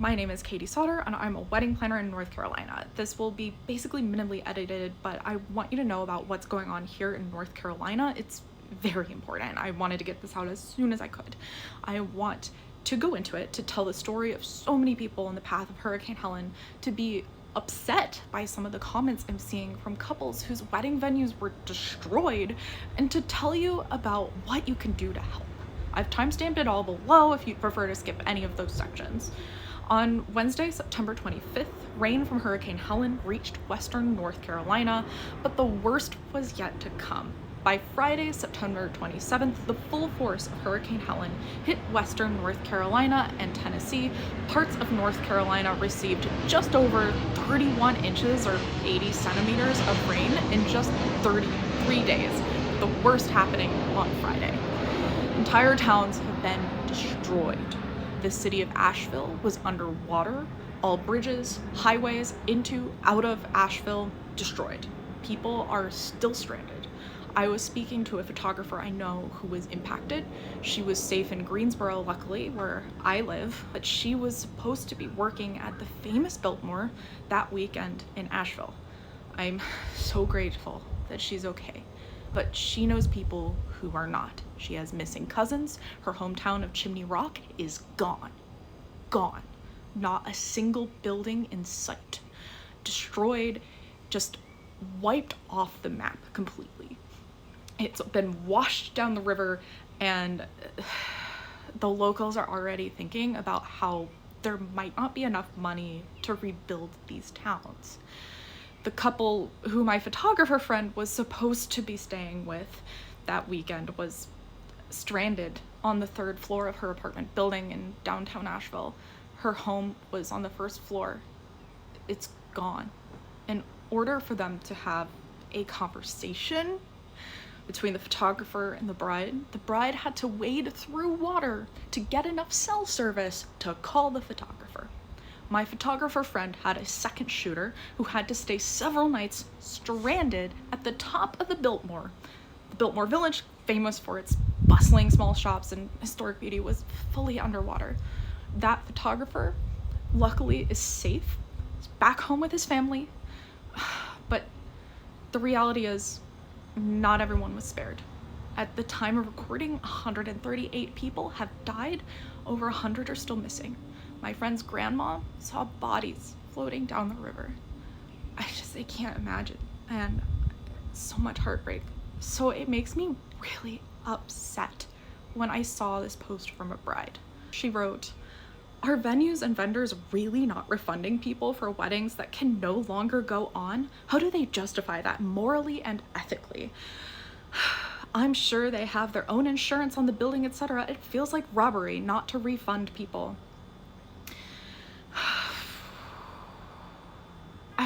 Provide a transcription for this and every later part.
My name is Katie Sauter and I'm a wedding planner in North Carolina. This will be basically minimally edited, but I want you to know about what's going on here in North Carolina. It's very important. I wanted to get this out as soon as I could. I want to go into it to tell the story of so many people in the path of Hurricane Helene, to be upset by some of the comments I'm seeing from couples whose wedding venues were destroyed, and to tell you about what you can do to help. I've timestamped it all below if you'd prefer to skip any of those sections. On Wednesday, September 25th, rain from Hurricane Helene reached western North Carolina, but the worst was yet to come. By Friday, September 27th, the full force of Hurricane Helene hit western North Carolina and Tennessee. Parts of North Carolina received just over 31 inches or 80 centimeters of rain in just 33 days, the worst happening on Friday. Entire towns have been destroyed. The city of Asheville was underwater. All bridges, highways into, out of Asheville destroyed. People are still stranded. I was speaking to a photographer I know who was impacted. She was safe in Greensboro, luckily, where I live, but she was supposed to be working at the famous Biltmore that weekend in Asheville. I'm so grateful that she's okay, but she knows people who are not. She has missing cousins. Her hometown of Chimney Rock is gone. Gone. Not a single building in sight. Destroyed, just wiped off the map completely. It's been washed down the river, and the locals are already thinking about how there might not be enough money to rebuild these towns. The couple who my photographer friend was supposed to be staying with that weekend was stranded on the 3rd floor of her apartment building in downtown Asheville. Her home was on the 1st floor. It's gone. In order for them to have a conversation between the photographer and the bride had to wade through water to get enough cell service to call the photographer. My photographer friend had a second shooter who had to stay several nights stranded at the top of the Biltmore. The Biltmore Village, famous for its bustling small shops and historic beauty, was fully underwater. That photographer, luckily, is safe. He's back home with his family. But the reality is, not everyone was spared. At the time of recording, 138 people have died. Over 100 are still missing. My friend's grandma saw bodies floating down the river. I can't imagine. And so much heartbreak. So it makes me really upset when I saw this post from a bride. She wrote, "Are venues and vendors really not refunding people for weddings that can no longer go on? How do they justify that morally and ethically? I'm sure they have their own insurance on the building, etc. It feels like robbery not to refund people." I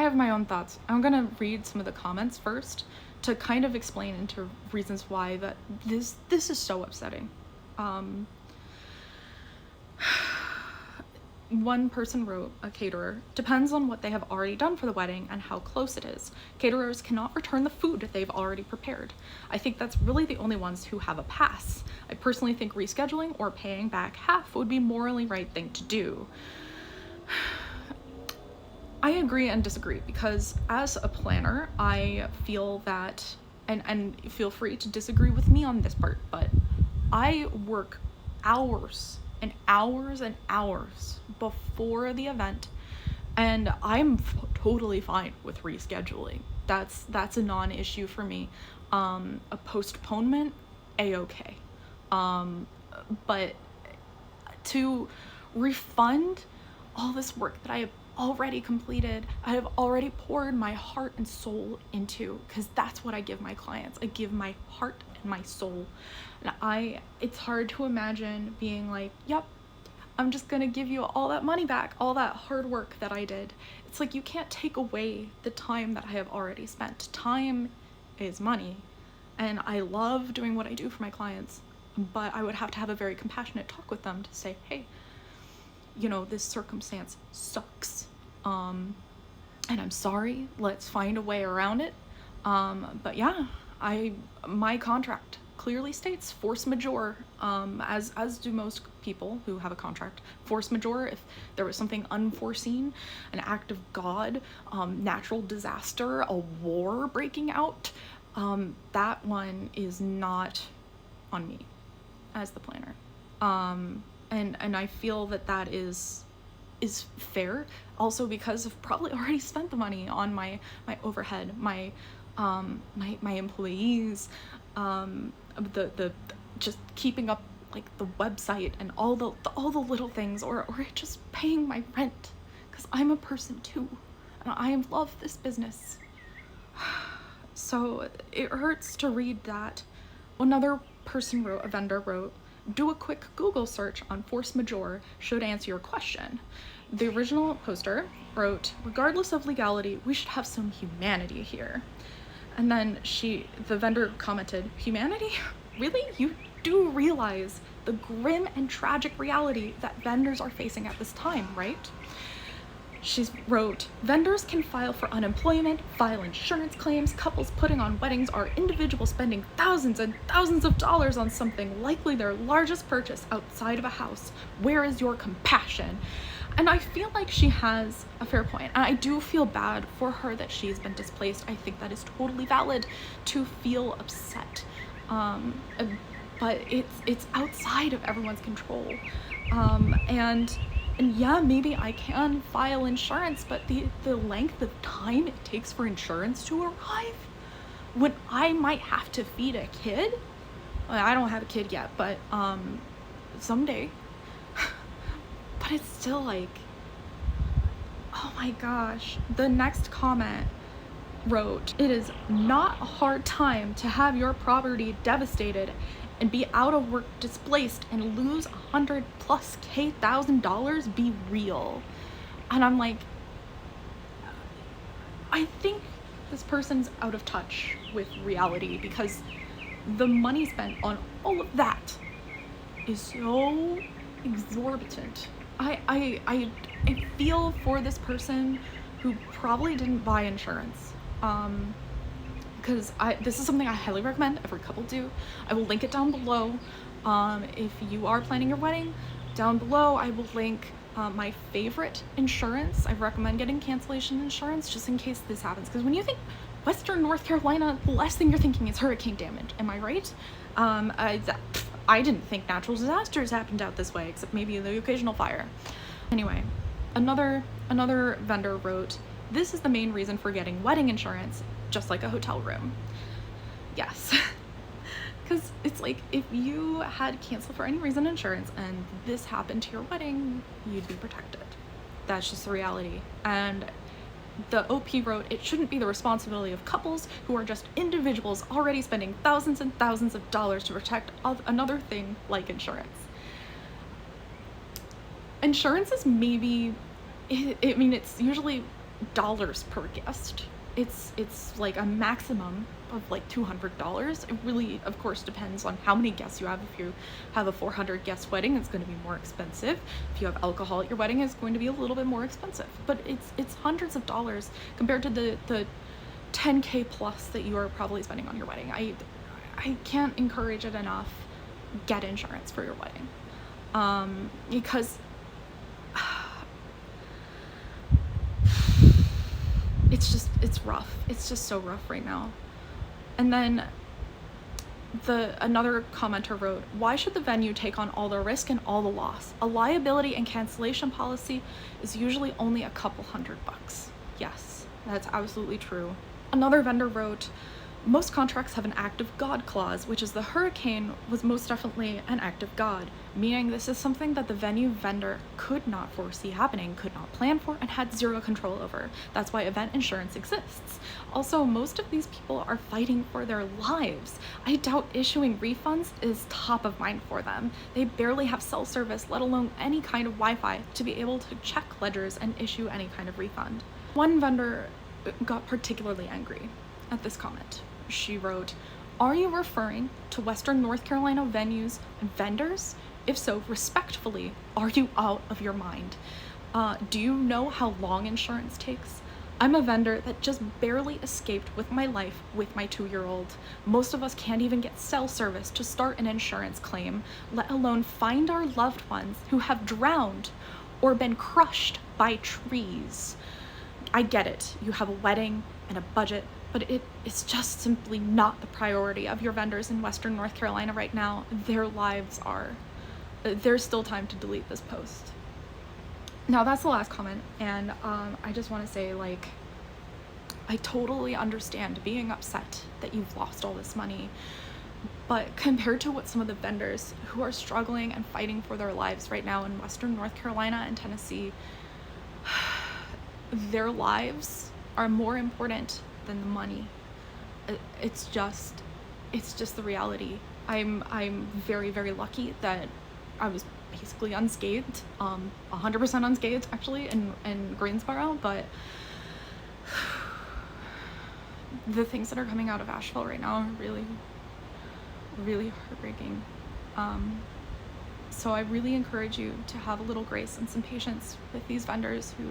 have my own thoughts. I'm gonna read some of the comments first to kind of explain into reasons why that this is so upsetting. One person wrote, a caterer, "Depends on what they have already done for the wedding and how close it is. Caterers cannot return the food they've already prepared. I think that's really the only ones who have a pass. I personally think rescheduling or paying back half would be morally right thing to do." I agree and disagree, because as a planner, I feel that, and feel free to disagree with me on this part, but I work hours and hours and hours before the event, and I'm totally fine with rescheduling. That's a non-issue for me. A postponement, a-okay. But to refund all this work that I have already completed, I have already poured my heart and soul into, because that's what I give my clients. I give my heart and my soul. And it's hard to imagine being like, yep, I'm just gonna give you all that money back, all that hard work that I did. It's like, you can't take away the time that I have already spent. Time is money, and I love doing what I do for my clients, but I would have to have a very compassionate talk with them to say, hey, this circumstance sucks, and I'm sorry, let's find a way around it. But yeah, my contract clearly states force majeure, as do most people who have a contract. Force majeure, if there was something unforeseen, an act of God, natural disaster, a war breaking out, that one is not on me as the planner. And I feel that is fair, also because I've probably already spent the money on my overhead, my employees, the just keeping up like the website and all the little things, or just paying my rent, because I'm a person too and I love this business. So it hurts to read that. Another person wrote, a vendor wrote, do a quick Google search on force majeure should answer your question. The original poster wrote, regardless of legality, we should have some humanity here. And then the vendor commented, humanity? Really? You do realize the grim and tragic reality that vendors are facing at this time, right? She wrote, vendors can file for unemployment, file insurance claims, couples putting on weddings are individuals spending thousands and thousands of dollars on something likely their largest purchase outside of a house. Where is your compassion? And I feel like she has a fair point. And I do feel bad for her that she's been displaced. I think that is totally valid to feel upset. But it's outside of everyone's control. And yeah, maybe I can file insurance, but the length of time it takes for insurance to arrive, when I might have to feed a kid, well, I don't have a kid yet, but someday, but it's still like, oh my gosh. The next comment wrote, it is not a hard time to have your property devastated and be out of work, displaced, and lose $100,000+. Be real. And I'm like, I think this person's out of touch with reality, because the money spent on all of that is so exorbitant. I feel for this person who probably didn't buy insurance. Because this is something I highly recommend every couple do. I will link it down below. If you are planning your wedding, down below I will link my favorite insurance. I recommend getting cancellation insurance just in case this happens. Because when you think Western North Carolina, the last thing you're thinking is hurricane damage. Am I right? I didn't think natural disasters happened out this way, except maybe the occasional fire. Anyway, another vendor wrote, this is the main reason for getting wedding insurance, just like a hotel room. Yes. Because it's like, if you had canceled for any reason insurance and this happened to your wedding, you'd be protected. That's just the reality. And the OP wrote, it shouldn't be the responsibility of couples who are just individuals already spending thousands and thousands of dollars to protect another thing like insurance. Insurance is maybe, I mean, it's usually dollars per guest. It's like a maximum of like $200. It really, of course, depends on how many guests you have. If you have a 400 guest wedding, it's going to be more expensive. If you have alcohol at your wedding, it's going to be a little bit more expensive. But it's hundreds of dollars compared to the 10K plus that you are probably spending on your wedding. I can't encourage it enough. Get insurance for your wedding, because it's rough. It's just so rough right now. And then another commenter wrote, why should the venue take on all the risk and all the loss? A liability and cancellation policy is usually only a couple $100. Yes, that's absolutely true. Another vendor wrote, most contracts have an act of God clause, which is the hurricane was most definitely an act of God, meaning this is something that the venue vendor could not foresee happening, could not plan for, and had zero control over. That's why event insurance exists. Also, most of these people are fighting for their lives. I doubt issuing refunds is top of mind for them. They barely have cell service, let alone any kind of Wi-Fi to be able to check ledgers and issue any kind of refund. One vendor got particularly angry at this comment. She wrote, are you referring to Western North Carolina venues and vendors? If so, respectfully, are you out of your mind? Do you know how long insurance takes? I'm a vendor that just barely escaped with my life with my 2-year-old. Most of us can't even get cell service to start an insurance claim, let alone find our loved ones who have drowned or been crushed by trees. I get it, you have a wedding and a budget, but it is just simply not the priority of your vendors in Western North Carolina right now. Their lives are. There's still time to delete this post. Now that's the last comment, and I just want to say, like, I totally understand being upset that you've lost all this money, but compared to what some of the vendors who are struggling and fighting for their lives right now in Western North Carolina and Tennessee, their lives are more important than the money. It's just the reality. I'm very, very lucky that I was basically unscathed, 100% unscathed actually in Greensboro, but the things that are coming out of Asheville right now are really, really heartbreaking. So I really encourage you to have a little grace and some patience with these vendors who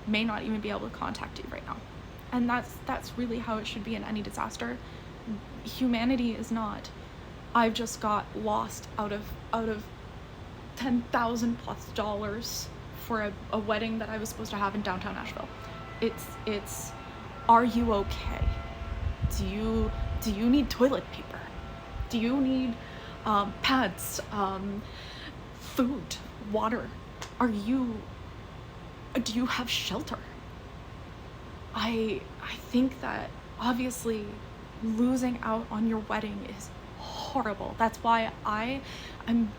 may not even be able to contact you right now. And that's really how it should be in any disaster. Humanity is not, I've just got lost out of $10,000+ for a wedding that I was supposed to have in downtown Nashville. It's are you okay? Do you need toilet paper? Do you need pads, food, water? Do you have shelter? I think that obviously losing out on your wedding is horrible. That's why I'm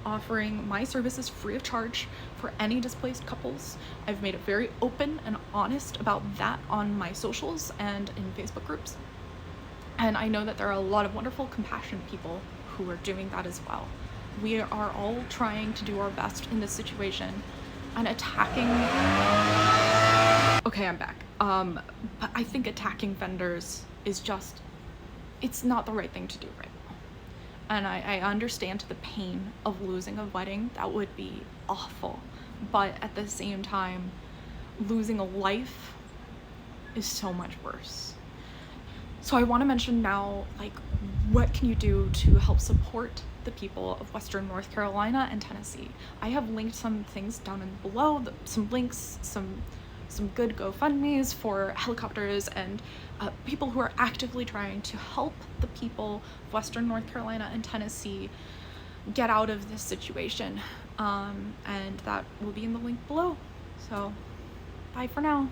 offering my services free of charge for any displaced couples. I've made it very open and honest about that on my socials and in Facebook groups. And I know that there are a lot of wonderful, compassionate people who are doing that as well. We are all trying to do our best in this situation, and attacking... Okay, I'm back. But I think attacking vendors is just, it's not the right thing to do right now. And I understand the pain of losing a wedding. That would be awful. But at the same time, losing a life is so much worse. So I want to mention now, like, what can you do to help support the people of Western North Carolina and Tennessee? I have linked some things down in below, some links, some good GoFundMes for helicopters and people who are actively trying to help the people of Western North Carolina and Tennessee get out of this situation. And that will be in the link below. So bye for now.